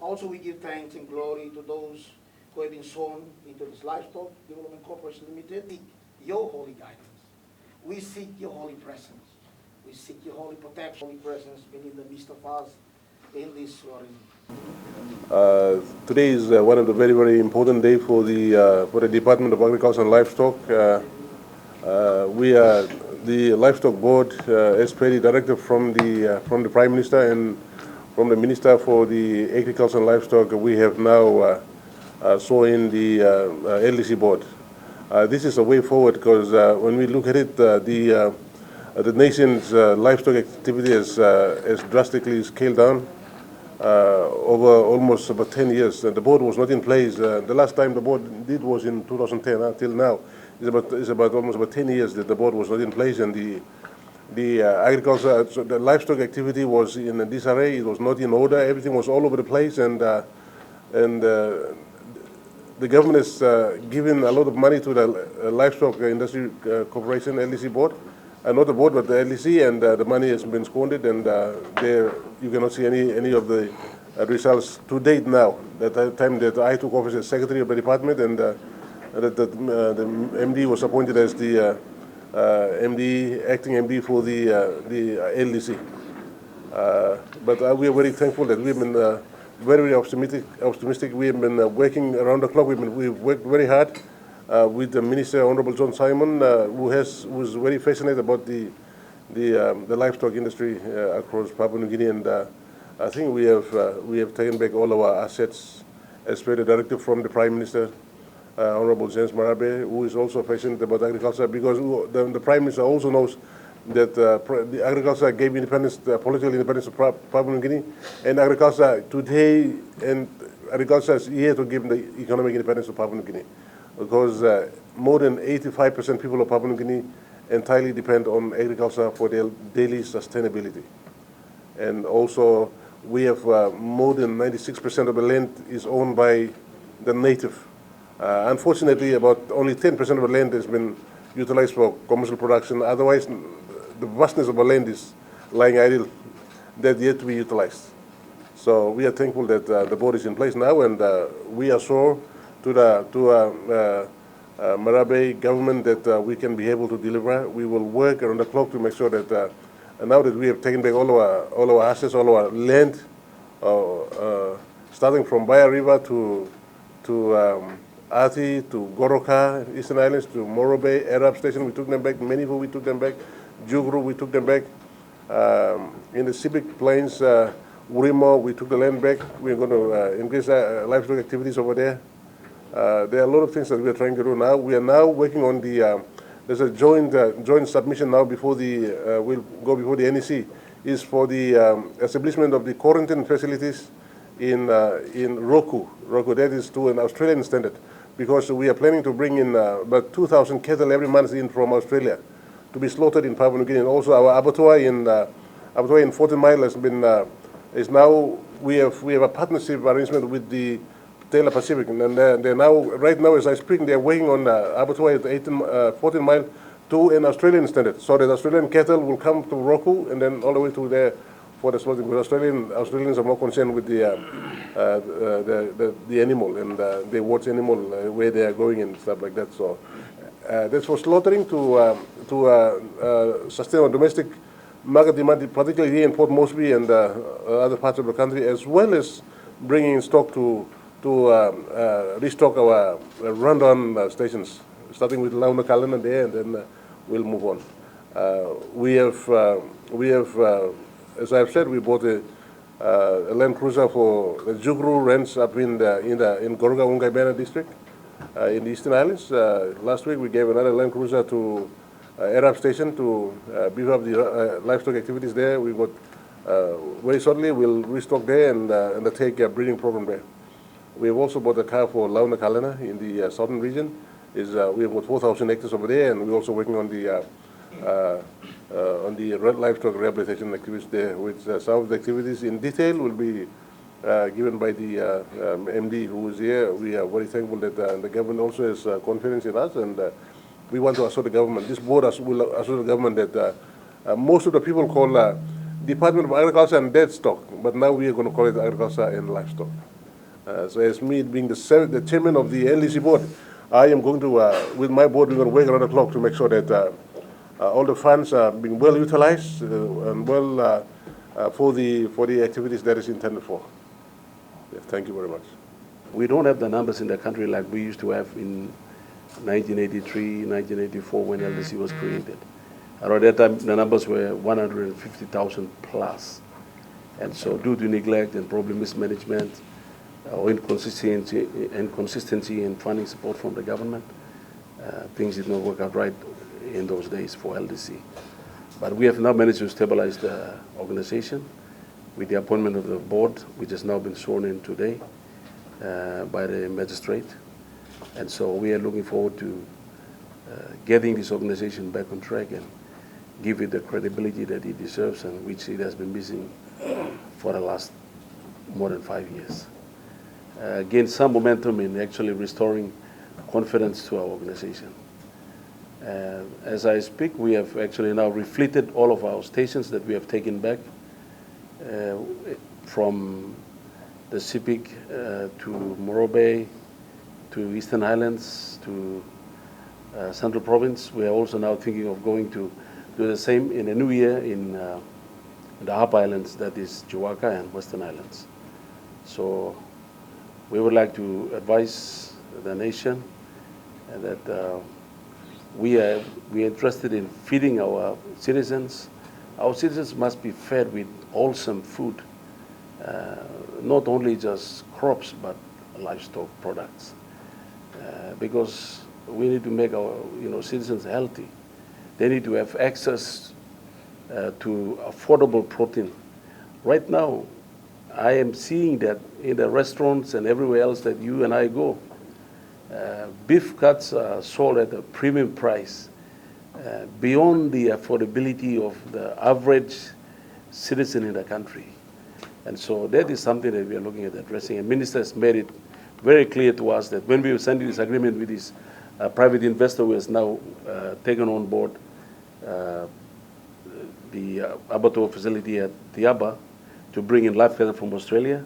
Also, we give thanks and glory to those who have been sown into this Livestock Development Corporation Limited. Seek your holy guidance. We seek your holy presence. We seek your holy protection, holy presence within the midst of us in this swearing. Today is one of the very, very important days for the Department of Agriculture and Livestock. We are the Livestock Board, as per the directive from the Prime Minister and from the Minister for the Agriculture and Livestock. We have now sworn the LDC Board. This is a way forward because when we look at it, the nation's livestock activity has drastically scaled down. Over almost about 10 years. The board was not in place. The last time the board did was in 2010. Until now, it's about almost about 10 years that the board was not in place, and the agriculture, so the livestock activity was in a disarray. It was not in order. Everything was all over the place, and the government has given a lot of money to the Livestock Industry Corporation (LDC) board. Not the board, but the LDC, and the money has been squandered, and there you cannot see any of the results to date now. At the time that I took office as secretary of the department, and the MD was appointed as the acting MD for the LDC. But we are very thankful that we've been very optimistic. We have been working around the clock. We've worked very hard. With the Minister, Honorable John Simon, who's very fascinated about the livestock industry across Papua New Guinea, and I think we have taken back all our assets as per the directive from the Prime Minister, Honorable James Marabe, who is also passionate about agriculture, because the Prime Minister also knows that the agriculture gave independence, political independence to Papua New Guinea, and agriculture today, and agriculture is here to give the economic independence to Papua New Guinea. Because more than 85% people of Papua New Guinea entirely depend on agriculture for their daily sustainability. And also, we have more than 96% of the land is owned by the native. Unfortunately, about only 10% of the land has been utilized for commercial production. Otherwise, the vastness of the land is lying idle, that yet to be utilized. So we are thankful that the board is in place now, and we are sure to Marabe government that we can be able to deliver. We will work around the clock to make sure that now that we have taken back all our assets, all our land, starting from Baya River to Ati, to Goroka, Eastern Islands, to Moro Bay, Arab Station, we took them back. Manifu, we took them back. Jugru, we took them back. In the Civic Plains, Urimo, we took the land back. We're going to increase livestock activities over there. There are a lot of things that we are trying to do now. We are now working on there's a joint submission now before we'll go before the NEC, is for the establishment of the quarantine facilities in Roku. That is to an Australian standard, because we are planning to bring in about 2,000 cattle every month in from Australia to be slaughtered in Papua New Guinea. And also our abattoir in 14 Mile has been, is now, we have a partnership arrangement with the Taylor Pacific, and they're now, right now as I speak, they're working on abattoir at 14 Mile to an Australian standard, so that Australian cattle will come to Roku and then all the way to there for the slaughtering. Because Australians are more concerned with the animal, and they watch animal where they are going and stuff like that. So that's for slaughtering to sustain our domestic market demand, particularly here in Port Moresby and other parts of the country, as well as bringing in stock to restock our rundown stations, starting with Launa Kalana there, and then we'll move on. We have, as I've said, we bought a Land Cruiser for the Jugru Ranch up in Goroga Ungaibena district in the Eastern Islands. Last week we gave another Land Cruiser to Arab Station to beef up the livestock activities there. We got very shortly we'll restock there and undertake a breeding program there. We have also bought a car for Launa Kalana in the southern region. We have got 4,000 hectares over there, and we're also working on the livestock rehabilitation activities there, which some of the activities in detail will be given by the MD who is here. We are very thankful that the government also has confidence in us, and we want to assure the government, this board will assure the government that most of the people call Department of Agriculture and Deadstock, but now we are going to call it Agriculture and Livestock. So as me being the chairman of the LDC board, I am going to, with my board, we're going to work around the clock to make sure that all the funds are being well utilized and well for the activities that is intended for. Yeah, thank you very much. We don't have the numbers in the country like we used to have in 1983, 1984 when LDC was created. Around that time, the numbers were 150,000 plus. And so due to neglect and problem mismanagement or inconsistency in funding support from the government, things did not work out right in those days for LDC. But we have now managed to stabilize the organization with the appointment of the board, which has now been sworn in today by the magistrate. And so we are looking forward to getting this organization back on track and give it the credibility that it deserves and which it has been missing for the last more than 5 years. Gain some momentum in actually restoring confidence to our organization. As I speak, we have actually now refleeted all of our stations that we have taken back from the Sepik to Morobe, to Eastern Highlands, to Central Province. We are also now thinking of going to do the same in a new year in the Hub Islands, that is Jawaka and Western Islands. So we would like to advise the nation that we are interested in feeding our citizens. Our citizens must be fed with wholesome food, not only just crops, but livestock products. Because we need to make our citizens healthy. They need to have access to affordable protein. Right now, I am seeing that in the restaurants and everywhere else that you and I go, beef cuts are sold at a premium price, beyond the affordability of the average citizen in the country. And so that is something that we are looking at addressing. And Minister has made it very clear to us that when we were sending this agreement with this private investor who has now taken on board the abattoir facility at Tiaba to bring in live cattle from Australia,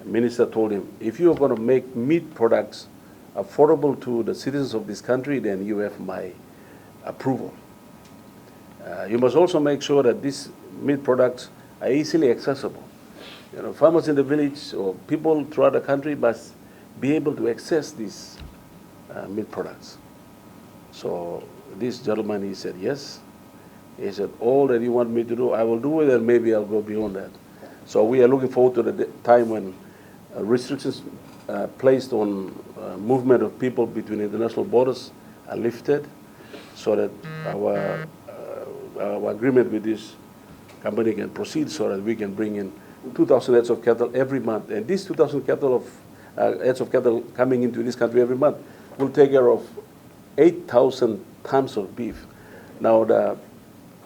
the Minister told him, if you are going to make meat products affordable to the citizens of this country, then you have my approval. You must also make sure that these meat products are easily accessible. Farmers in the village or people throughout the country must be able to access these meat products. So this gentleman, he said, yes. He said, all that you want me to do, I will do it, and maybe I'll go beyond that. So we are looking forward to the time when restrictions placed on movement of people between international borders are lifted, so that our agreement with this company can proceed, so that we can bring in 2,000 heads of cattle every month. And these 2,000 heads of cattle coming into this country every month will take care of 8,000 tons of beef. Now, the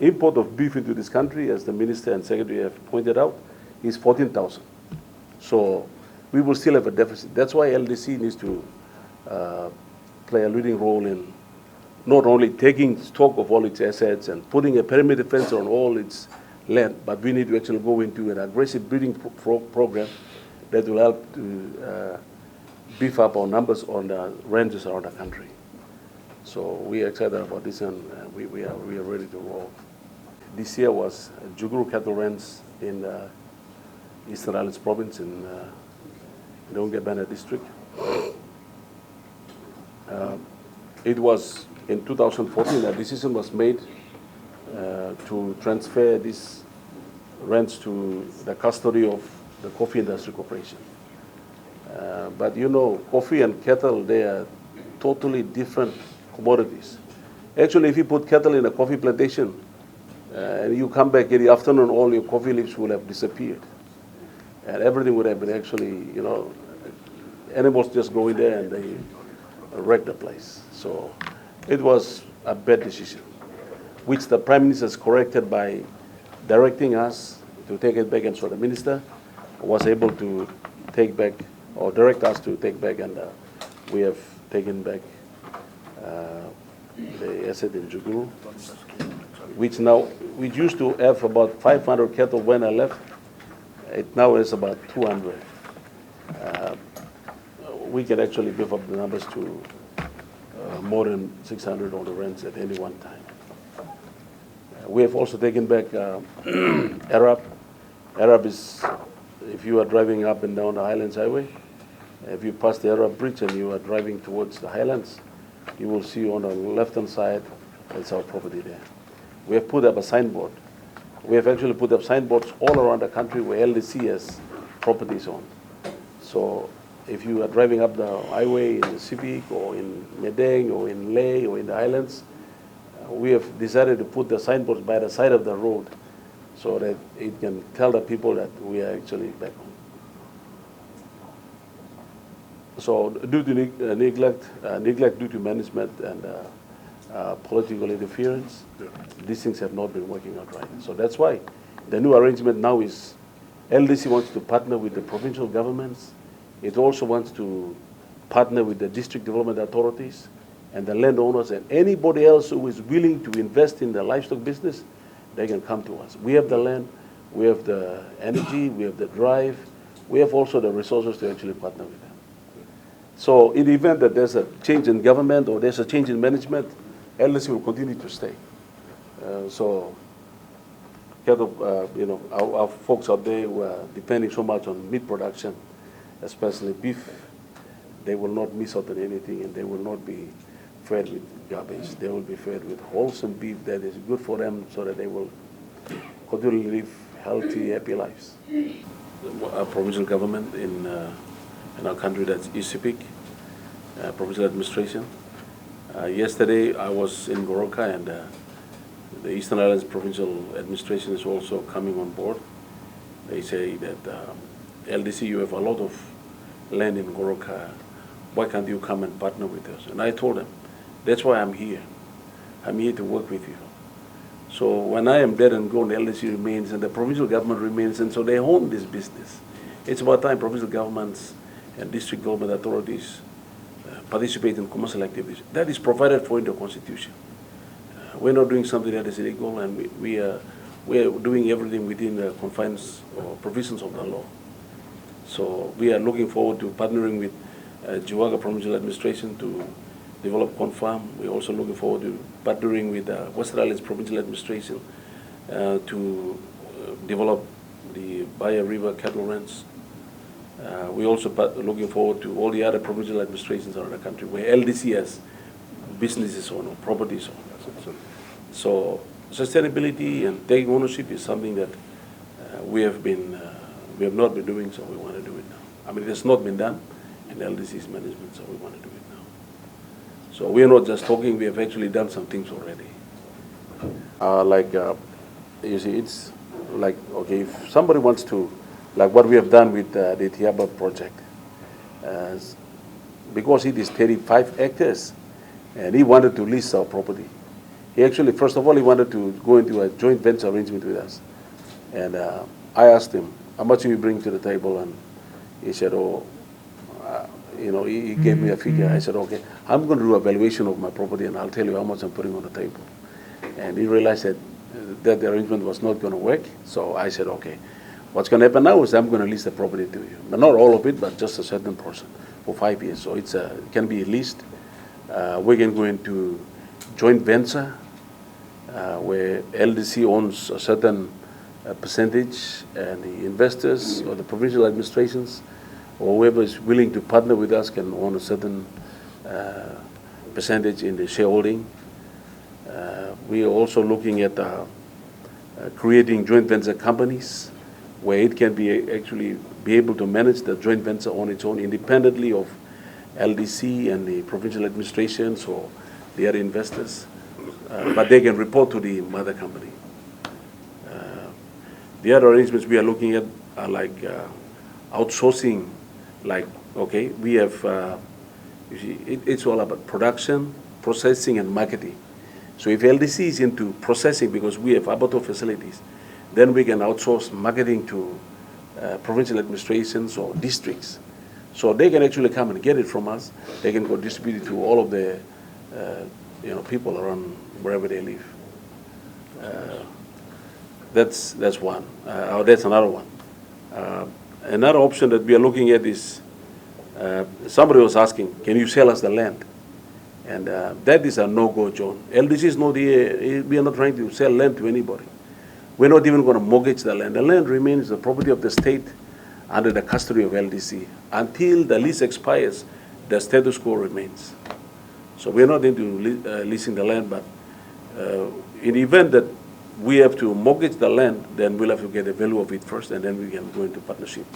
import of beef into this country, as the Minister and Secretary have pointed out, is 14,000. So we will still have a deficit. That's why LDC needs to play a leading role in not only taking stock of all its assets and putting a perimeter fence on all its land, but we need to actually go into an aggressive breeding program that will help to beef up our numbers on the ranges around the country. So we are excited about this, and we are ready to roll. This year was Juguru cattle range in Eastern Highlands Province in Dongebana district. It was in 2014 a decision was made to transfer this ranch to the custody of the Coffee Industry Corporation. But coffee and cattle, they are totally different commodities. Actually, if you put cattle in a coffee plantation and you come back in the afternoon, all your coffee leaves will have disappeared. And everything would have been actually, animals just go in there and they wreck the place. So it was a bad decision, which the Prime Minister has corrected by directing us to take it back. And so the Minister was able to take back, or direct us to take back, and we have taken back the asset in Juguru. which used to have about 500 cattle when I left. It now is about 200. We can actually beef up the numbers to more than 600 on the ranch at any one time. We have also taken back Arab. Arab is, if you are driving up and down the Highlands Highway, if you pass the Arab Bridge and you are driving towards the Highlands, you will see on the left-hand side, that's our property there. We have put up a signboard. We have actually put up signboards all around the country where LDC has properties on. So if you are driving up the highway in the Civic or in Medang or in Leh or in the Highlands, we have decided to put the signboards by the side of the road so that it can tell the people that we are actually back home. So due to neglect due to management and political interference, these things have not been working out right. So that's why the new arrangement now is LDC wants to partner with the provincial governments. It also wants to partner with the district development authorities and the landowners and anybody else who is willing to invest in the livestock business, they can come to us. We have the land, we have the energy, we have the drive, we have also the resources to actually partner with them. So in the event that there's a change in government or there's a change in management, LDC will continue to stay. So cattle, our folks out there who are depending so much on meat production, especially beef, they will not miss out on anything and they will not be fed with garbage. They will be fed with wholesome beef that is good for them so that they will continue to live healthy, happy lives. Our provincial government in our country, that's ECPIC, provincial administration. Yesterday I was in Goroka and the Eastern Islands Provincial Administration is also coming on board. They say that LDC, you have a lot of land in Goroka. Why can't you come and partner with us? And I told them, that's why I'm here. I'm here to work with you. So when I am dead and gone, the LDC remains and the provincial government remains, and so they own this business. It's about time provincial governments and district government authorities participate in commercial activities. That is provided for in the Constitution. We're not doing something that is illegal, and we are doing everything within the confines or provisions of the law. So we are looking forward to partnering with Jiwaga Provincial Administration to develop Confirm. We're also looking forward to partnering with Western Islands Provincial Administration to develop the Baya River cattle ranch. We're also looking forward to all the other provincial administrations around the country where LDC has businesses on or properties on. So sustainability and taking ownership is something that we have not been doing, so we want to do it now. I mean, it has not been done in LDC's management, so we want to do it now. So we are not just talking, we have actually done some things already. You see, it's like, okay, if somebody wants to, like what we have done with the Tiaba project, because it is 35 hectares, and he wanted to lease our property. He actually, first of all, he wanted to go into a joint venture arrangement with us. And I asked him, how much do you bring to the table? And he said, he gave me a figure. I said, okay, I'm going to do a valuation of my property and I'll tell you how much I'm putting on the table. And he realized that the arrangement was not going to work. So I said, okay, what's going to happen now is I'm going to lease the property to you. But not all of it, but just a certain portion for 5 years. So it can be leased. We can go into joint venture where LDC owns a certain percentage and the investors or the provincial administrations or whoever is willing to partner with us can own a certain percentage in the shareholding. We are also looking at creating joint venture companies where it can be actually be able to manage the joint venture on its own independently of LDC and the provincial administrations or the other investors, but they can report to the mother company. The other arrangements we are looking at are like outsourcing, like, okay, we have, you see, it's all about production, processing, and marketing. So if LDC is into processing, because we have abattoir facilities, then we can outsource marketing to provincial administrations or districts. So they can actually come and get it from us. They can go distribute it to all of the people around wherever they live. That's one. Or that's another one. Another option that we are looking at is somebody was asking, can you sell us the land? And that is a no-go, John. LDC is not here. We are not trying to sell land to anybody. We're not even going to mortgage the land. The land remains the property of the state under the custody of LDC. Until the lease expires, the status quo remains. So we're not into leasing the land, but in the event that we have to mortgage the land, then we'll have to get the value of it first, and then we can go into partnership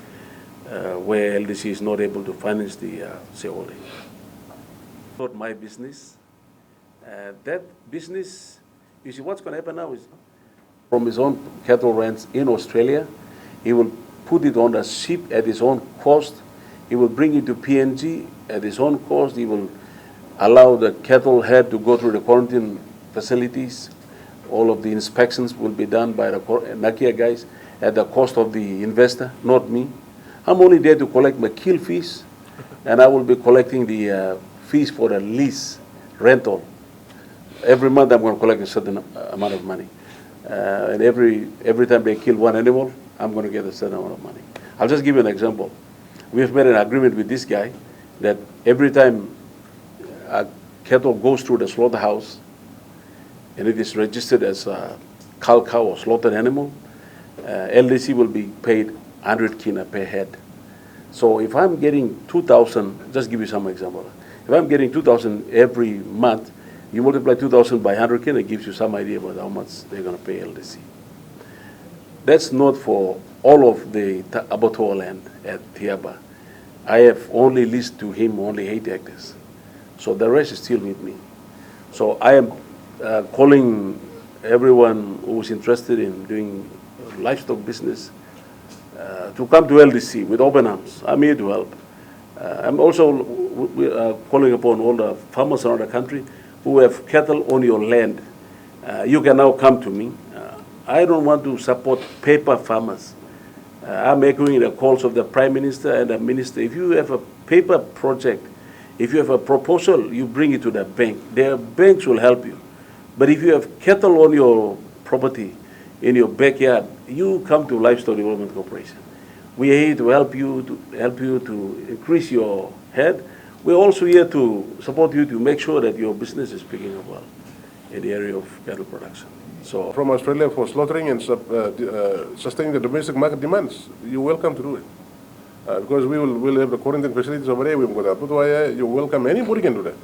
where LDC is not able to finance the shareholding. Not my business. That business, you see, what's going to happen now is from his own cattle ranch in Australia, he will put it on a ship at his own cost. He will bring it to PNG at his own cost. He will allow the cattle head to go through the quarantine facilities. All of the inspections will be done by the Nakia guys at the cost of the investor, not me. I'm only there to collect my kill fees, and I will be collecting the fees for the lease rental. Every month I'm going to collect a certain amount of money. And every time they kill one animal, I'm going to get a certain amount of money. I'll just give you an example. We have made an agreement with this guy that every time a cattle goes through the slaughterhouse and it is registered as a cull cow or slaughtered animal, LDC will be paid 100 kina per head. So if I'm getting 2,000, just give you some example. If I'm getting 2,000 every month, you multiply 2,000 by 100 kina, it gives you some idea about how much they're going to pay LDC. That's not for all of the abattoir land at Tiaba. I have only leased to him only 8 hectares. So the rest is still with me. So I am calling everyone who is interested in doing livestock business to come to LDC with open arms. I'm here to help. I'm also calling upon all the farmers around the country who have cattle on your land. You can now come to me. I don't want to support paper farmers. I'm echoing the calls of the Prime Minister and the Minister. If you have a paper project, if you have a proposal, you bring it to the bank. The banks will help you. But if you have cattle on your property, in your backyard, you come to Livestock Development Corporation. We are here to help you to increase your head. We're also here to support you to make sure that your business is picking up well in the area of cattle production. So From Australia for slaughtering and sustaining the domestic market demands, you're welcome to do it. Because we'll have the quarantine facilities over there. We've got a Putuaya. You're welcome. Anybody can do that.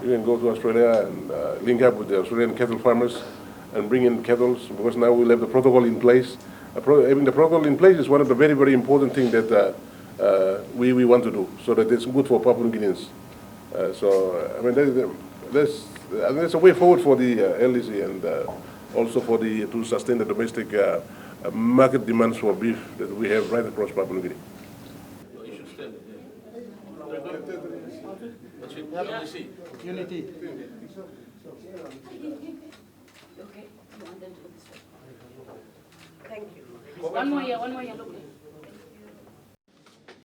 You can go to Australia and link up with the Australian cattle farmers and bring in cattle, because now we'll have the protocol in place. Having the protocol in place is one of the very, very important things that we want to do, so that it's good for Papua New Guineans. So, I mean, that's a way forward for the LDC and also for to sustain the domestic market demands for beef that we have right across Papua New Guinea. Unity. Okay. Thank you. One more year, look.